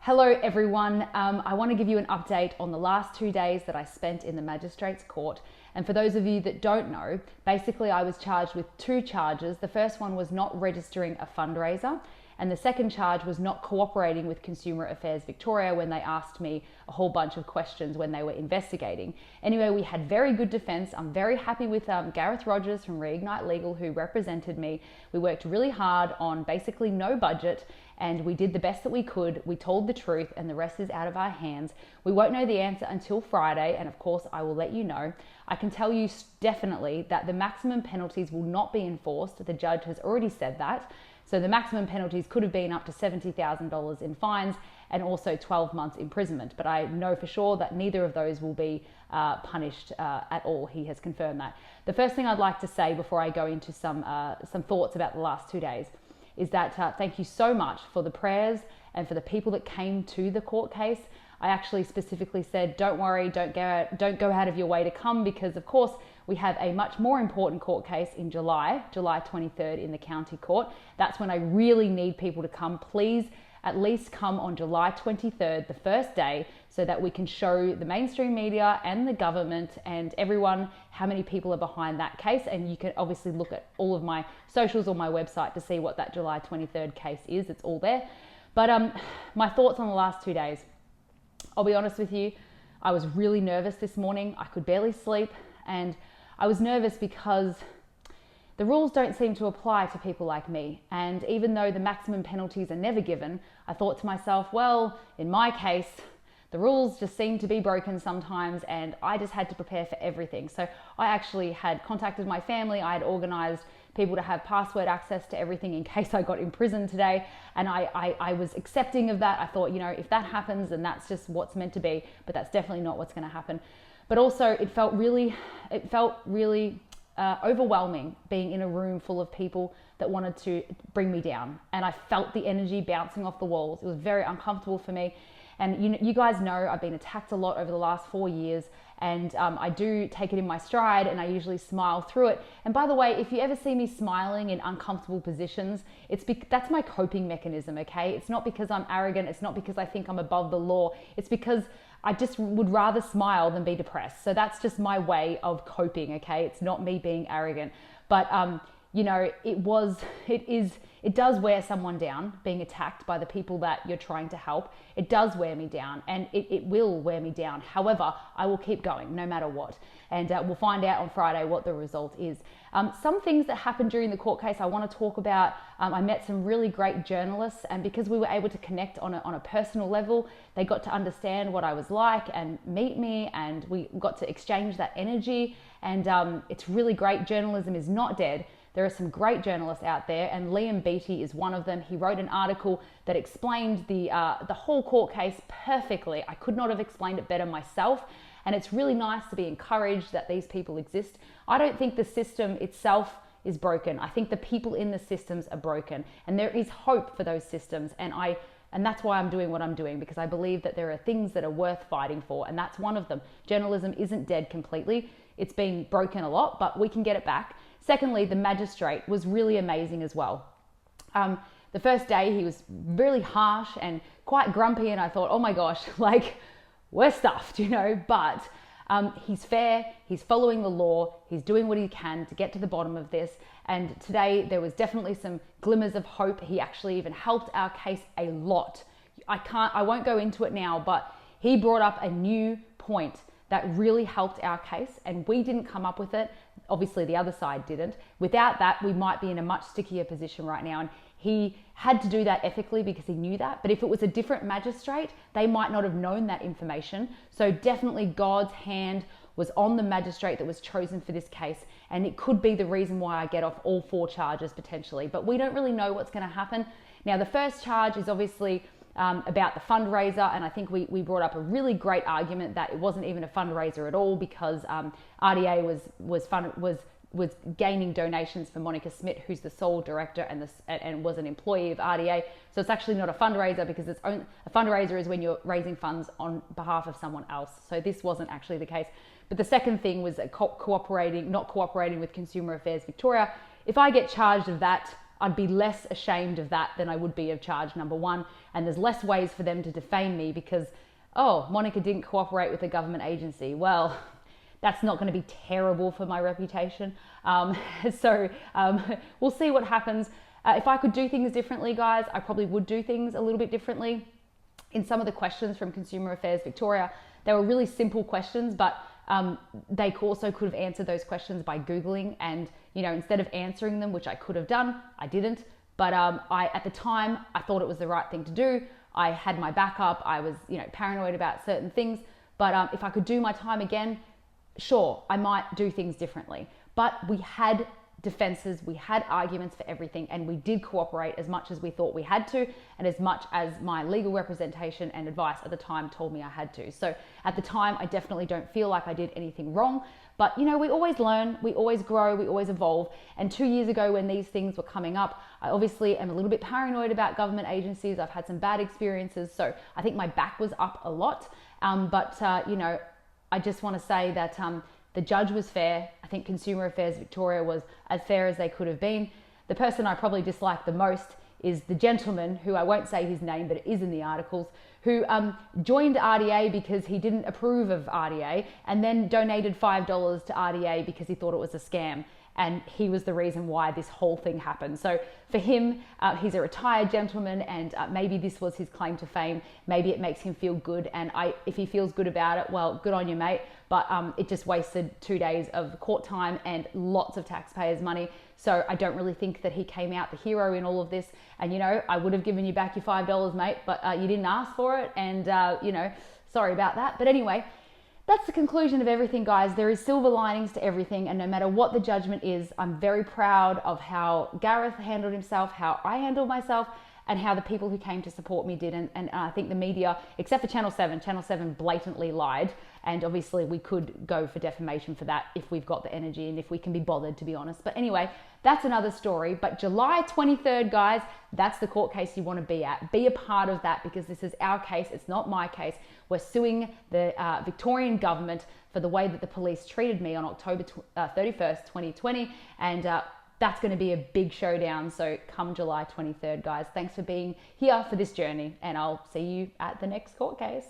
Hello everyone, I want to give you an update on the last 2 days that I spent in the magistrate's court. And for those of you that don't know, basically I was charged with 2 charges. The first one was not registering a fundraiser, and the second charge was not cooperating with Consumer Affairs Victoria when they asked me a whole bunch of questions when they were investigating. Anyway, we had very good defense. I'm very happy with Gareth from Reignite Legal, who represented me. We worked really hard on basically no budget, and we did the best that we could. We told the truth, and the rest is out of our hands. We won't know the answer until Friday, and of course I will let you know. I can tell you definitely that the maximum penalties will not be enforced. The judge has already said that. So the maximum penalties could have been up to $70,000 in fines and also 12 months imprisonment. But I know for sure that neither of those will be punished at all. He has confirmed that. The first thing I'd like to say before I go into some thoughts about the last 2 days is that thank you so much for the prayers and for the people that came to the court case. I actually specifically said, don't worry, don't go out of your way to come, because of course we have a much more important court case in July 23rd in the county court. That's when I really need people to come. Please at least come on July 23rd, the first day, so that we can show the mainstream media and the government and everyone how many people are behind that case. And you can obviously look at all of my socials or my website to see what that July 23rd case is. It's all there. But my thoughts on the last 2 days. I'll be honest with you, I was really nervous this morning. I could barely sleep, and I was nervous because the rules don't seem to apply to people like me. And even though the maximum penalties are never given, I thought to myself, well, in my case, the rules just seem to be broken sometimes, and I just had to prepare for everything. So I actually had contacted my family. I had organized people to have password access to everything in case I got imprisoned today. And I was accepting of that. I thought, you know, if that happens, then that's just what's meant to be, but that's definitely not what's going to happen. But also it felt really overwhelming being in a room full of people that wanted to bring me down. And I felt the energy bouncing off the walls. It was very uncomfortable for me. And you guys know I've been attacked a lot over the last 4 years, and I do take it in my stride, and I usually smile through it. And by the way, if you ever see me smiling in uncomfortable positions, that's my coping mechanism, okay? It's not because I'm arrogant. It's not because I think I'm above the law. It's because I just would rather smile than be depressed. So that's just my way of coping, okay? It's not me being arrogant. But you know, it does wear someone down, being attacked by the people that you're trying to help. It does wear me down, and it will wear me down. However, I will keep going no matter what. And we'll find out on Friday what the result is. Some things that happened during the court case I want to talk about. I met some really great journalists, and because we were able to connect on a personal level, they got to understand what I was like and meet me, and we got to exchange that energy. And it's really great. Journalism is not dead. There are some great journalists out there, and Liam Beattie is one of them. He wrote an article that explained the whole court case perfectly. I could not have explained it better myself, and it's really nice to be encouraged that these people exist. I don't think the system itself is broken. I think the people in the systems are broken, and there is hope for those systems, and that's why I'm doing what I'm doing, because I believe that there are things that are worth fighting for, and that's one of them. Journalism isn't dead completely. It's been broken a lot, but we can get it back. Secondly, the magistrate was really amazing as well. The first day he was really harsh and quite grumpy, and I thought, oh my gosh, like, we're stuffed, you know, but he's fair, he's following the law, he's doing what he can to get to the bottom of this. And today there was definitely some glimmers of hope. He actually even helped our case a lot. I won't go into it now, but he brought up a new point that really helped our case, and we didn't come up with it. Obviously the other side didn't. Without that, we might be in a much stickier position right now. And he had to do that ethically because he knew that. But if it was a different magistrate, they might not have known that information. So definitely God's hand was on the magistrate that was chosen for this case. And it could be the reason why I get off all 4 charges potentially. But we don't really know what's going to happen. Now, the first charge is obviously about the fundraiser, and I think we brought up a really great argument that it wasn't even a fundraiser at all, because RDA was gaining donations for Monica Smith, who's the sole director and was an employee of RDA. So it's actually not a fundraiser, because a fundraiser is when you're raising funds on behalf of someone else. So this wasn't actually the case. But the second thing was not cooperating with Consumer Affairs Victoria. If I get charged of that, I'd be less ashamed of that than I would be of charge number one. And there's less ways for them to defame me because, oh, Monica didn't cooperate with a government agency. Well, that's not going to be terrible for my reputation. So we'll see what happens. If I could do things differently, guys, I probably would do things a little bit differently. In some of the questions from Consumer Affairs Victoria, they were really simple questions, but they also could have answered those questions by Googling, and instead of answering them, which I could have done, I didn't. But at the time, I thought it was the right thing to do. I had my backup. I was paranoid about certain things. But if I could do my time again, sure, I might do things differently. But we had defenses, we had arguments for everything, and we did cooperate as much as we thought we had to, and as much as my legal representation and advice at the time told me I had to. So at the time, I definitely don't feel like I did anything wrong, but we always learn, we always grow, we always evolve. And 2 years ago when these things were coming up, I obviously am a little bit paranoid about government agencies. I've had some bad experiences, so I think my back was up a lot. But I just want to say that the judge was fair. I think Consumer Affairs Victoria was as fair as they could have been. The person I probably dislike the most is the gentleman, who I won't say his name, but it is in the articles, who joined RDA because he didn't approve of RDA, and then donated $5 to RDA because he thought it was a scam. And he was the reason why this whole thing happened. So for him, he's a retired gentleman, and maybe this was his claim to fame. Maybe it makes him feel good. And if he feels good about it, well, good on you, mate. But it just wasted 2 days of court time and lots of taxpayers' money. So I don't really think that he came out the hero in all of this. And, I would have given you back your $5, mate, but you didn't ask for it. And, sorry about that. But anyway, that's the conclusion of everything, guys. There is silver linings to everything, and no matter what the judgment is, I'm very proud of how Gareth handled himself, how I handled myself, and how the people who came to support me did. And I think the media, except for Channel 7 blatantly lied, and obviously we could go for defamation for that if we've got the energy and if we can be bothered, to be honest. But anyway, that's another story. But July 23rd, guys, that's the court case you want to be at. Be a part of that, because this is our case. It's not my case. We're suing the Victorian government for the way that the police treated me on October 31st, 2020. And that's going to be a big showdown. So come July 23rd, guys, thanks for being here for this journey, and I'll see you at the next court case.